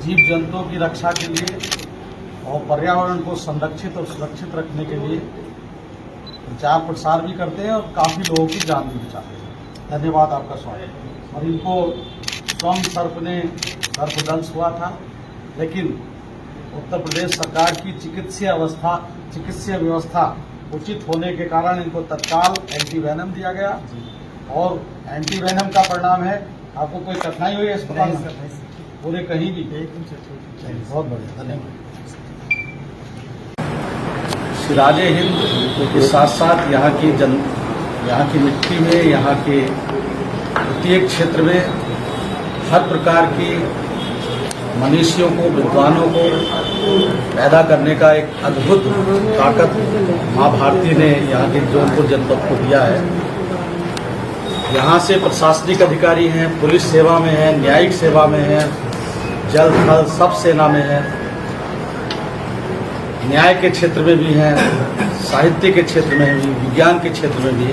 जीव जंतुओं की रक्षा के लिए और पर्यावरण को संरक्षित और सुरक्षित रखने के लिए प्रचार प्रसार भी करते हैं और काफ़ी लोगों की जान भी बचाते हैं। धन्यवाद, आपका स्वागत है। और इनको स्वयं सर्पदंश हुआ था, लेकिन उत्तर प्रदेश सरकार की चिकित्सीय व्यवस्था उचित होने के कारण इनको तत्काल एंटीवेनम दिया गया और एंटीवेनम का परिणाम है। आपको कोई कठिनाई हुई है अस्पताल में? पूरे कहीं भी? बहुत बढ़िया, धन्यवाद। सिराजे हिंद के साथ साथ यहाँ की मिट्टी में, यहाँ के प्रत्येक क्षेत्र में हर प्रकार की मनीषियों को, विद्वानों को पैदा करने का एक अद्भुत ताकत माँ भारती ने यहाँ के जौनपुर जनपद को दिया है। यहाँ से प्रशासनिक अधिकारी हैं, पुलिस सेवा में हैं, न्यायिक सेवा में हैं, जल थल सब सेना में हैं, न्याय के क्षेत्र में भी हैं, साहित्य के क्षेत्र में भी, विज्ञान के क्षेत्र में भी।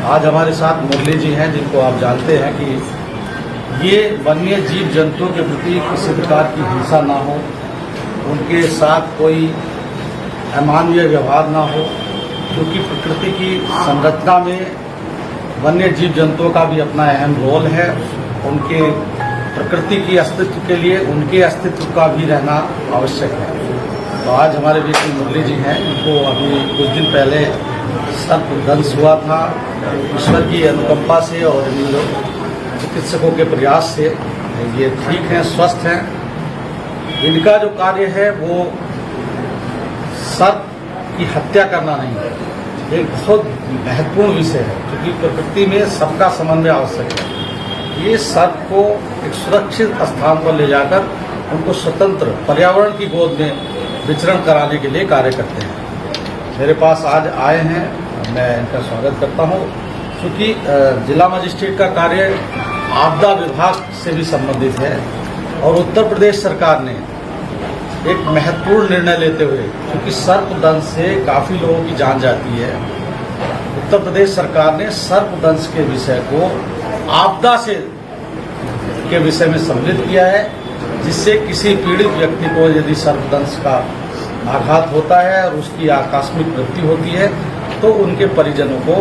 आज हमारे साथ मुरली जी हैं, जिनको आप जानते हैं कि ये वन्य जीव जंतुओं के प्रति किसी प्रकार की हिंसा ना हो, उनके साथ कोई अमानवीय व्यवहार ना हो, क्योंकि प्रकृति की संरचना में वन्य जीव जंतुओं का भी अपना अहम रोल है। उनके प्रकृति की अस्तित्व के लिए उनके अस्तित्व का भी रहना आवश्यक है। तो आज हमारे बीच में मुरली जी हैं, इनको अभी कुछ दिन पहले सर्पदंश हुआ था। ईश्वर की अनुकंपा से और इन चिकित्सकों के प्रयास से ये ठीक हैं, स्वस्थ हैं। इनका जो कार्य है वो सर्प की हत्या करना नहीं है, एक बहुत महत्वपूर्ण विषय है, क्योंकि प्रकृति में सबका समन्वय आवश्यक है। ये सर्प को एक सुरक्षित स्थान पर ले जाकर उनको स्वतंत्र पर्यावरण की गोद में विचरण कराने के लिए कार्य करते हैं। मेरे पास आज आए हैं, मैं इनका स्वागत करता हूँ, क्योंकि जिला मजिस्ट्रेट का कार्य आपदा विभाग से भी संबंधित है और उत्तर प्रदेश सरकार ने एक महत्वपूर्ण निर्णय लेते हुए, क्योंकि सर्पदंश से काफ़ी लोगों की जान जाती है, उत्तर प्रदेश सरकार ने सर्पदंश के विषय को आपदा से के विषय में सम्मिलित किया है, जिससे किसी पीड़ित व्यक्ति को यदि सर्पदंश का आघात होता है और उसकी आकस्मिक मृत्यु होती है तो उनके परिजनों को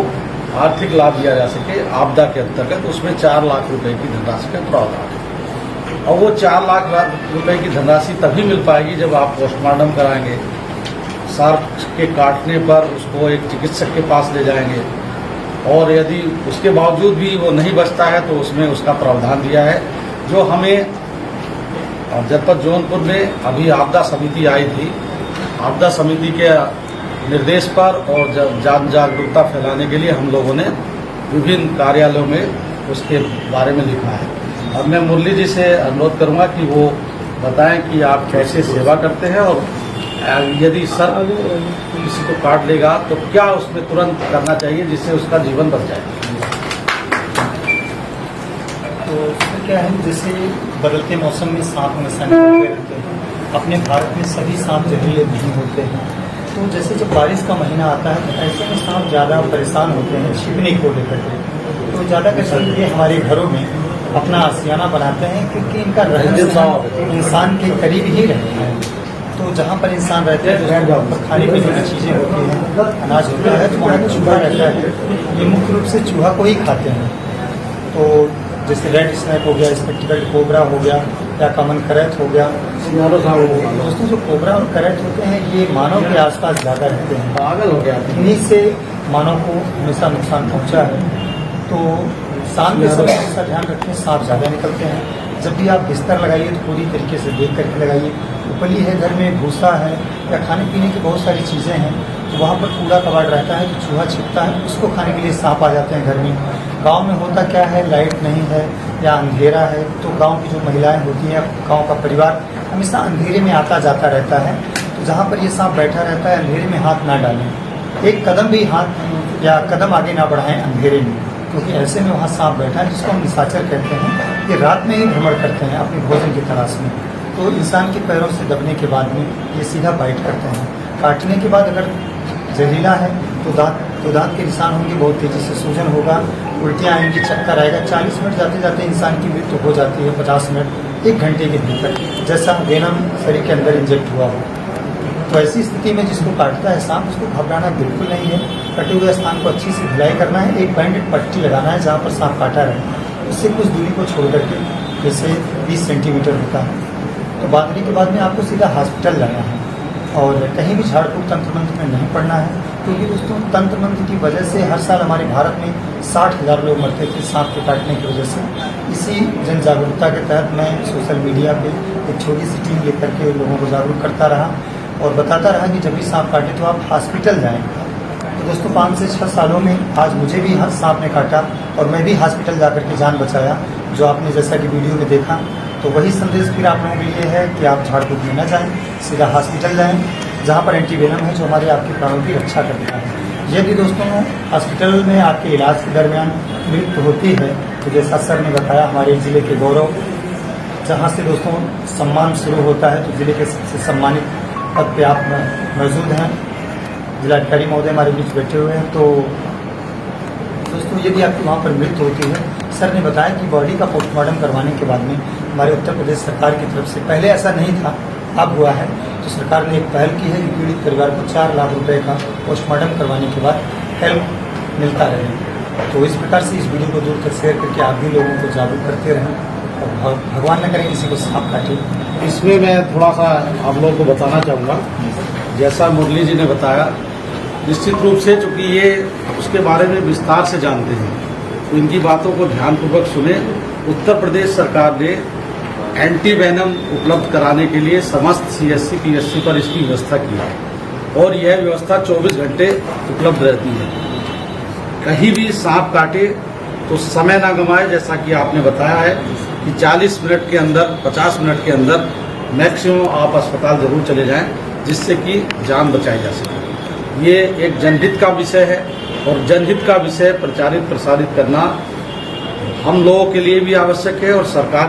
आर्थिक लाभ दिया जा सके आपदा के अंतर्गत। उसमें 4 लाख रुपए की धनराशि का प्रावधान है और वो 4 लाख रुपए की धनराशि तभी मिल पाएगी जब आप पोस्टमार्टम कराएंगे। सर्प के काटने पर उसको एक चिकित्सक के पास ले जाएंगे और यदि उसके बावजूद भी वो नहीं बचता है तो उसमें उसका प्रावधान दिया है, जो हमें जनपद जौनपुर में अभी आपदा समिति आई थी। आपदा समिति के निर्देश पर और जन जागरूकता फैलाने के लिए हम लोगों ने विभिन्न कार्यालयों में उसके बारे में लिखा है। अब मैं मुरली जी से अनुरोध करूंगा कि वो बताएं कि आप कैसे सेवा करते हैं और यदि सर्प किसी को काट लेगा तो क्या उसमें तुरंत करना चाहिए जिससे उसका जीवन बच जाए। तो इसमें क्या है, जैसे बदलते मौसम में सांप हमेशा निकलते रहते हैं। अपने भारत में सभी सांप जहरीले नहीं होते हैं, तो जैसे जब बारिश का महीना आता है तो ऐसे में सांप ज़्यादा परेशान होते हैं छिपने को लेकर के। तो ज़्यादा करके ये हमारे घरों में अपना आशियाना बनाते हैं, क्योंकि इनका रहना इंसान के करीब ही रहता है। तो जहाँ पर इंसान रहते हैं वहाँ पर खाने पीने की चीज़ें होती हैं, अनाज होता है, तो वहाँ चूहा रहता है। ये मुख्य रूप से चूहा को ही खाते हैं। तो जैसे रेड स्नैक हो गया, स्पेक्टिकल कोबरा हो गया या कॉमन करैट हो गया। दोस्तों, जो कोबरा और करैट होते हैं ये मानव के आसपास ज़्यादा रहते हैं, पागल हो गया, इन्हीं से मानव को हमेशा नुकसान पहुंचा है। तो शाम के समय इसका ध्यान रखें, सांप ज़्यादा निकलते हैं। जब भी आप बिस्तर लगाइए तो पूरी तरीके से देख करके लगाइए। उपली है घर में, भूसा है या खाने पीने की बहुत सारी चीज़ें हैं, तो वहाँ पर कूड़ा कबाड़ रहता है, तो चूहा छिपता है, उसको खाने के लिए सांप आ जाते हैं घर में। गांव में होता क्या है, लाइट नहीं है या अंधेरा है, तो गांव की जो महिलाएं होती हैं, गांव का परिवार हमेशा अंधेरे में आता जाता रहता है। तो जहाँ पर ये सांप बैठा रहता है, अंधेरे में हाथ ना डालें, एक कदम भी हाथ या कदम आगे ना बढ़ाएं अंधेरे में, क्योंकि ऐसे में वहाँ सांप बैठा है, जिसको हम निशाचर कहते हैं। ये रात में ही भ्रमण करते हैं अपने भोजन की तलाश में। तो इंसान के पैरों से दबने के बाद में ये सीधा बाइट करते हैं। काटने के बाद अगर जहरीला है तो दांत के निशान होंगे, बहुत तेज़ी से सूजन होगा, उल्टियाँ आएंगी, चक्कर आएगा। 40 मिनट जाते जाते इंसान की मृत्यु हो जाती है, 50 मिनट 1 घंटे के भीतर, जैसा वेनम शरीर के अंदर इंजेक्ट हुआ हो। तो ऐसी स्थिति में जिसको काटता है सांप, उसको घबराना बिल्कुल नहीं है। कटे हुए स्थान को अच्छी से धुलाई करना है, एक बैंडेड पट्टी लगाना है जहाँ पर सांप काटा रहे, उससे कुछ दूरी को छोड़ करके, जैसे 20 सेंटीमीटर होता है। तो बांधने के बाद में आपको सीधा हॉस्पिटल जाना है और कहीं भी झाड़ फूक तंत्र मंत्र में नहीं पड़ना है, क्योंकि दोस्तों तंत्र मंत्र की वजह से हर साल हमारे भारत में 60,000 लोग मरते थे सांप के काटने की वजह से। इसी जन जागरूकता के तहत मैं सोशल मीडिया पे एक छोटी सी टीम लेकर के लोगों को जागरूक करता रहा और बताता रहा कि जब भी सांप काटे तो आप हॉस्पिटल जाएँ। तो दोस्तों 5 से 6 सालों में आज मुझे भी सांप ने काटा और मैं भी हॉस्पिटल जाकर के जान बचाया, जो आपने जैसा कि वीडियो में देखा। तो वही संदेश फिर आप लोगों के लिए है कि आप झाड़ फूक में न जाएं, सीधा हॉस्पिटल जाएं, जहां पर एंटीवेनम है जो हमारे आपके प्राणों की रक्षा करता है। यदि दोस्तों हॉस्पिटल में आपके इलाज के दरमियान मृत्यु होती है, तो जैसा सर ने बताया हमारे ज़िले के गौरव, जहां से दोस्तों सम्मान शुरू होता है, तो ज़िले के सबसे सम्मानित पद पर आप मौजूद हैं। जिलाधिकारी महोदय हमारे बीच बैठे हुए हैं। तो दोस्तों यदि आपकी वहाँ पर मृत्यु होती है, सर ने बताया कि बॉडी का पोस्टमार्टम करवाने के बाद में हमारे उत्तर प्रदेश सरकार की तरफ से, पहले ऐसा नहीं था, अब हुआ है, तो सरकार ने एक पहल की है कि पीड़ित परिवार को 4 लाख रुपए का पोस्टमार्टम करवाने के बाद हेल्प मिलता रहे। तो इस प्रकार से इस वीडियो को दूर तक शेयर करके आप भी लोगों को जागरूक करते रहें और भगवान न करें किसी को सांप काटे। इसमें मैं थोड़ा सा आप लोगों को बताना चाहूँगा, जैसा मुरली जी ने बताया, निश्चित रूप से चूँकि ये उसके बारे में विस्तार से जानते हैं, तो इनकी बातों को ध्यानपूर्वक सुने। उत्तर प्रदेश सरकार ने एंटीवेनम उपलब्ध कराने के लिए समस्त CSC PSC पर इसकी व्यवस्था की है और यह व्यवस्था 24 घंटे उपलब्ध रहती है। कहीं भी सांप काटे तो समय ना गंवाए, जैसा कि आपने बताया है कि 40 मिनट के अंदर, 50 मिनट के अंदर मैक्सिमम आप अस्पताल जरूर चले जाएं, जिससे कि जान बचाई जा सके। ये एक जनहित का विषय है और जनहित का विषय प्रचारित प्रसारित करना हम लोगों के लिए भी आवश्यक है और सरकार